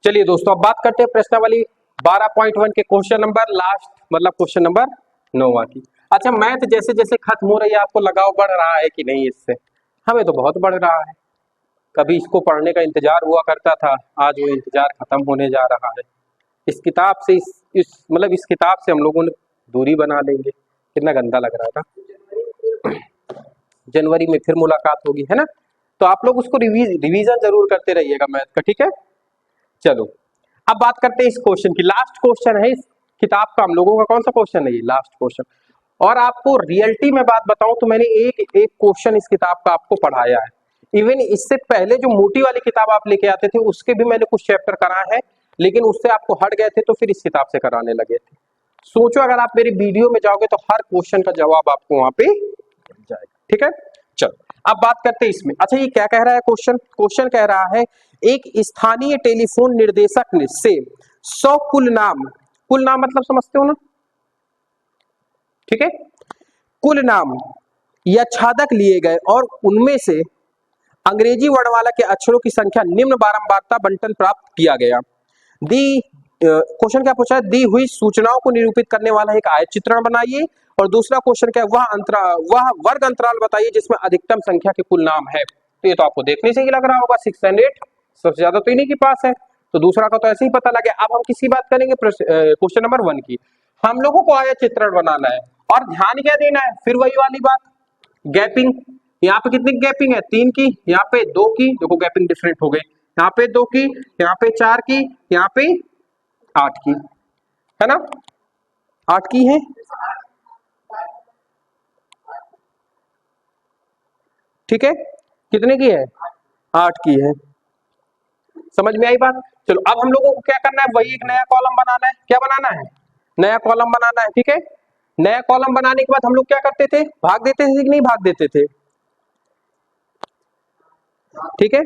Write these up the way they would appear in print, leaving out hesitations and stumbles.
चलिए दोस्तों, अब बात करते हैं प्रश्नावली 12.1 के क्वेश्चन नंबर लास्ट, मतलब क्वेश्चन नंबर 9 की। अच्छा, मैथ जैसे जैसे खत्म हो रही है, आपको लगाव बढ़ रहा है कि नहीं? इससे हमें तो बहुत बढ़ रहा है। कभी इसको पढ़ने का इंतजार हुआ करता था, आज वो इंतजार खत्म होने जा रहा है। इस किताब से इस किताब से हम लोगों ने दूरी बना लेंगे। कितना गंदा लग रहा था। जनवरी में फिर मुलाकात होगी, है ना? तो आप लोग उसको रिवीजन जरूर करते रहिएगा मैथ का, ठीक है? चलो, अब बात करते हैं इस क्वेश्चन की। लास्ट क्वेश्चन है इस किताब का। हम लोगों का कौन सा क्वेश्चन है ये? Last question. और आपको रियलिटी में बात बताऊं तो मैंने एक एक क्वेश्चन इस किताब का आपको पढ़ाया है। इवन इससे पहले जो मोटी वाली किताब आप लेके आते थे उसके भी मैंने कुछ चैप्टर कराए हैं, लेकिन उससे आपको हट गए थे तो फिर इस किताब से कराने लगे थे। सोचो, अगर आप मेरी वीडियो में जाओगे तो हर क्वेश्चन का जवाब आपको वहां पे मिल जाएगा, ठीक है? चलो, अब बात करते हैं इसमें। अच्छा, ये क्या कह रहा है क्वेश्चन? क्वेश्चन कह रहा है एक स्थानीय टेलीफोन निर्देशक ने से 100 कुल नाम मतलब समझते हो ना, ठीक है? कुल नाम या छादक लिए गए और उनमें से अंग्रेजी वर्णमाला के अक्षरों की संख्या निम्न बारंबारता बंटन प्राप्त किया गया। दी क्वेश्चन क्या पूछा है? दी हुई सूचनाओं को निरूपित करने वाला एक आयत चित्रण बनाइए। और दूसरा क्वेश्चन क्या है? वह वर्ग अंतराल बताइए जिसमें अधिकतम संख्या के कुल नाम है। तो ये तो आपको देखने से ही लग रहा होगा 6 और 8 सबसे ज्यादा तो इन्हीं के पास है, तो दूसरा का तो ऐसे ही पता लगे। अब हम किसकी बात करेंगे? क्वेश्चन नंबर 1 की। हम लोगों को आयत चित्रण बनाना है और ध्यान क्या देना है? फिर वही वाली बात, गैपिंग। यहाँ पे कितनी गैपिंग है? 3 की, यहाँ पे 2 की, देखो गैपिंग डिफरेंट हो गई। यहाँ पे 2 की, यहाँ पे 4 की, यहाँ पे 8 की, है ना? 8 की है, ठीक है? कितने की है? 8 की है। समझ में आई बात? चलो, अब हम लोगों को क्या करना है? वही एक नया कॉलम बनाना है। क्या बनाना है? नया कॉलम बनाना है, ठीक है? नया कॉलम बनाने के बाद हम लोग क्या करते थे? भाग देते थे कि नहीं भाग देते थे? ठीक है,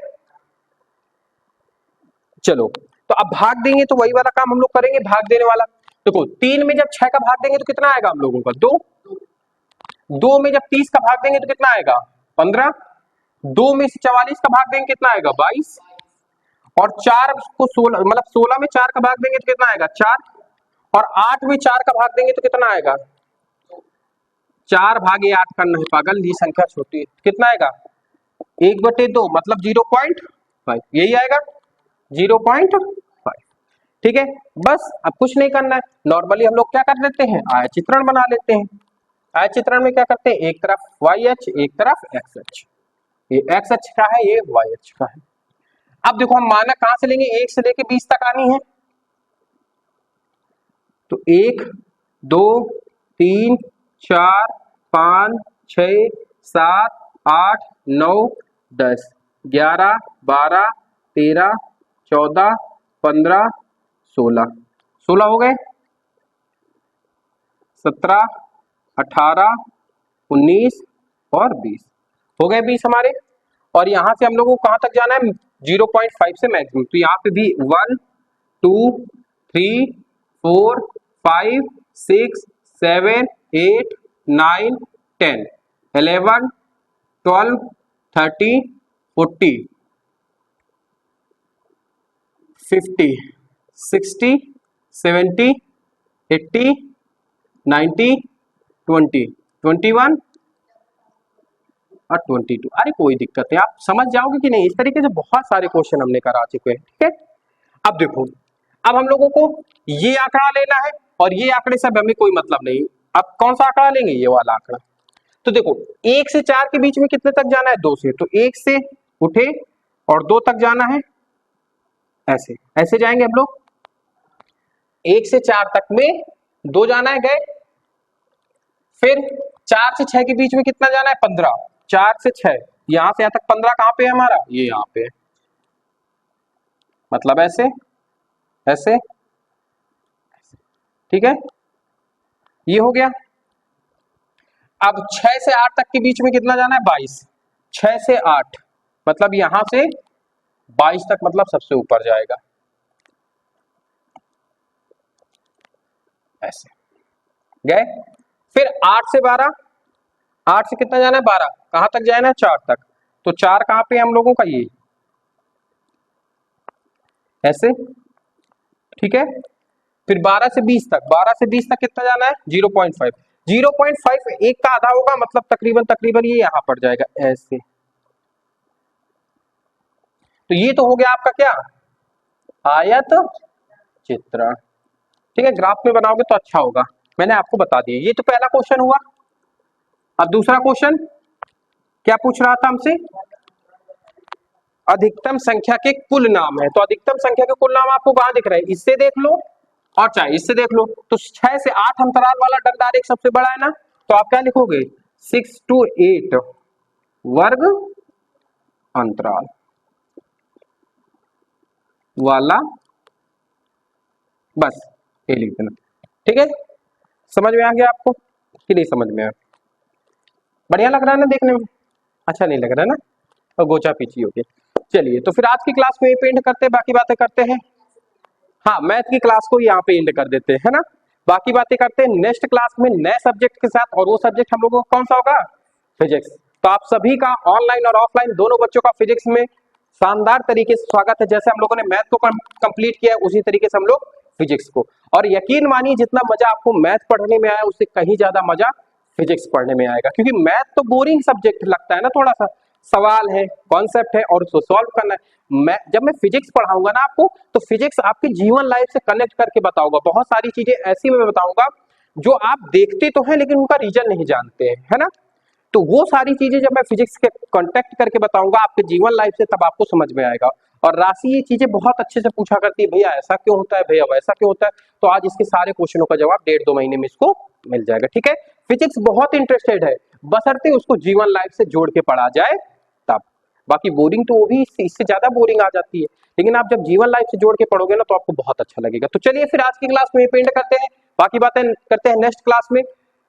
चलो, तो अब भाग देंगे तो वही वाला काम हम लोग करेंगे, भाग देने वाला। देखो, 3 में जब 6 का भाग देंगे तो कितना आएगा हम लोगों का? 2। 2 में जब 30 का भाग देंगे तो कितना आएगा? 15। 2 में से 44 का भाग देंगे कितना आएगा? 22। और 4 को 16, मतलब 16 में 4 का भाग देंगे तो कितना आएगा? 4। और 8 में 4 का भाग देंगे तो कितना आएगा? 4 भागे 8 करना है पागल, ये संख्या छोटी है, कितना आएगा? 1/2 मतलब 0.5, यही आएगा 0.5, ठीक है? बस अब कुछ नहीं करना है। नॉर्मली हम लोग क्या कर लेते हैं? आयत चित्रण बना लेते हैं। आयत चित्रण में क्या करते हैं? एक तरफ वाई अक्ष, एक तरफ एक्स अक्ष। ये एक्स अक्ष का है, ये वाई अक्ष का है। अब देखो, हम मानक कहां से लेंगे? 1 से लेके 20 तक आनी है, तो 1 2 3 4 5 6 7 8 9 10 11 12 13 14 15 16 हो गए, 17 18 19 और 20 हो गए, 20 हमारे। और यहां से हम लोगों को कहां तक जाना है? 0.5 से मैक्सिमम। तो यहाँ पे भी 1 2 3 4 5 6 7 8 9 10 11 12 13 14 50 60 70 80 90 20 21 और 22। अरे कोई दिक्कत है, आप समझ जाओगे कि नहीं? इस तरीके से बहुत सारे क्वेश्चन हमने करा चुके हैं, ठीक है? अब देखो, अब हम लोगों को ये आंकड़ा लेना है और ये आंकड़े से हमें कोई मतलब नहीं। अब कौन सा आंकड़ा लेंगे? ये वाला आंकड़ा। तो देखो, 1 से 4 के बीच में कितने तक जाना है? 2 से। तो 1 से उठे और 2 तक जाना है, ऐसे ऐसे जाएंगे हम लोग। 1 से 4 तक में 2 जाना है, गए। फिर 4 से 6 के बीच में कितना जाना है? 15। 4 से 6, यहां से यहां तक 15 कहां पे है हमारा? ये यहां पे है, मतलब ऐसे ऐसे, ठीक है? ये हो गया। अब 6 से 8 तक के बीच में कितना जाना है? 22। 6 से 8 मतलब यहां से 22 तक, मतलब सबसे ऊपर जाएगा, ऐसे गए। फिर 8 से 12, 8 से कितना जाना है? 12, कहां तक जाना है? 4 तक। तो 4 कहां पे है हम लोगों का? ये ऐसे, ठीक है। फिर 12 से 20 तक, 12 से 20 तक कितना जाना है 0.5, 0.5 एक का आधा होगा, मतलब तकरीबन तकरीबन ये यहां पड़ जाएगा ऐसे। तो ये तो हो गया आपका क्या, आयत चित्र। ठीक है, ग्राफ में बनाओगे तो अच्छा होगा, मैंने आपको बता दिया। ये तो पहला क्वेश्चन हुआ। अब दूसरा क्वेश्चन क्या पूछ रहा था हमसे, अधिकतम संख्या के कुल नाम है। तो अधिकतम संख्या के कुल नाम आपको कहां दिख रहे हैं, इससे देख लो और चाहे इससे देख लो। तो 6 से 8 अंतराल वाला डगदार एक सबसे बड़ा है ना, तो आप क्या लिखोगे 6 to 8 वर्ग अंतराल वाला, बस ये लिख देना। ठीक है, समझ में आ गया आपको कि नहीं समझ में आया? बढ़िया लग रहा है ना देखने में, अच्छा नहीं लग रहा है ना, और गोचा पीछी हो गई। चलिए तो फिर आज की क्लास में पेंट करते हैं, बाकी बातें करते हैं। हाँ, मैथ की क्लास को यहाँ पे एंड कर देते हैं ना, बाकी बातें करते हैं नेक्स्ट क्लास में नए सब्जेक्ट के साथ। और वो सब्जेक्ट हम लोगों को कौन सा होगा, फिजिक्स। तो आप सभी का ऑनलाइन और ऑफलाइन दोनों बच्चों का फिजिक्स में शानदार तरीके से स्वागत है। जैसे हम लोगों ने मैथ को कंप्लीट किया है, उसी तरीके से हम लोग फिजिक्स को। और यकीन मानिए जितना मजा आपको मैथ पढ़ने में आया, उससे कहीं ज्यादा मजा फिजिक्स पढ़ने में आएगा, क्योंकि मैथ तो बोरिंग सब्जेक्ट लगता है ना, थोड़ा सा सवाल है, कॉन्सेप्ट है और उसको सॉल्व करना है। जब मैं फिजिक्स पढ़ाऊंगा ना आपको, तो फिजिक्स आपके जीवन लाइफ से कनेक्ट करके बताऊंगा। बहुत सारी चीजें ऐसी मैं बताऊंगा जो आप देखते तो हैं लेकिन उनका रीजन नहीं जानते हैं, है ना। तो वो सारी चीजें जब मैं फिजिक्स के कांटेक्ट करके बताऊंगा आपके जीवन लाइफ से, तब आपको समझ में आएगा। और राशि ये चीजें बहुत अच्छे से पूछा करती है, भैया ऐसा क्यों होता है, भैया वैसा क्यों होता है। तो आज इसके सारे क्वेश्चनों का जवाब 1.5-2 महीने में इसको मिल जाएगा। ठीक है, फिजिक्स बहुत इंटरेस्टेड है, बशर्ते उसको जीवन लाइफ से जोड़ के पढ़ा जाए तब। बाकी बोरिंग तो वो भी इससे ज्यादा बोरिंग आ जाती है, लेकिन आप जब जीवन लाइफ से जोड़ के पढ़ोगे ना तो आपको बहुत अच्छा लगेगा। तो चलिए फिर आज की क्लास में पेंट करते हैं, बाकी बातें करते हैं नेक्स्ट क्लास में।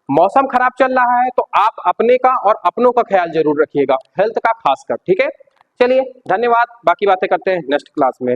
मौसम खराब चल रहा है तो आप अपने का और अपनों का ख्याल जरूर रखिएगा, हेल्थ का खासकर। ठीक है, चलिए धन्यवाद, बाकी बातें करते हैं नेक्स्ट क्लास में।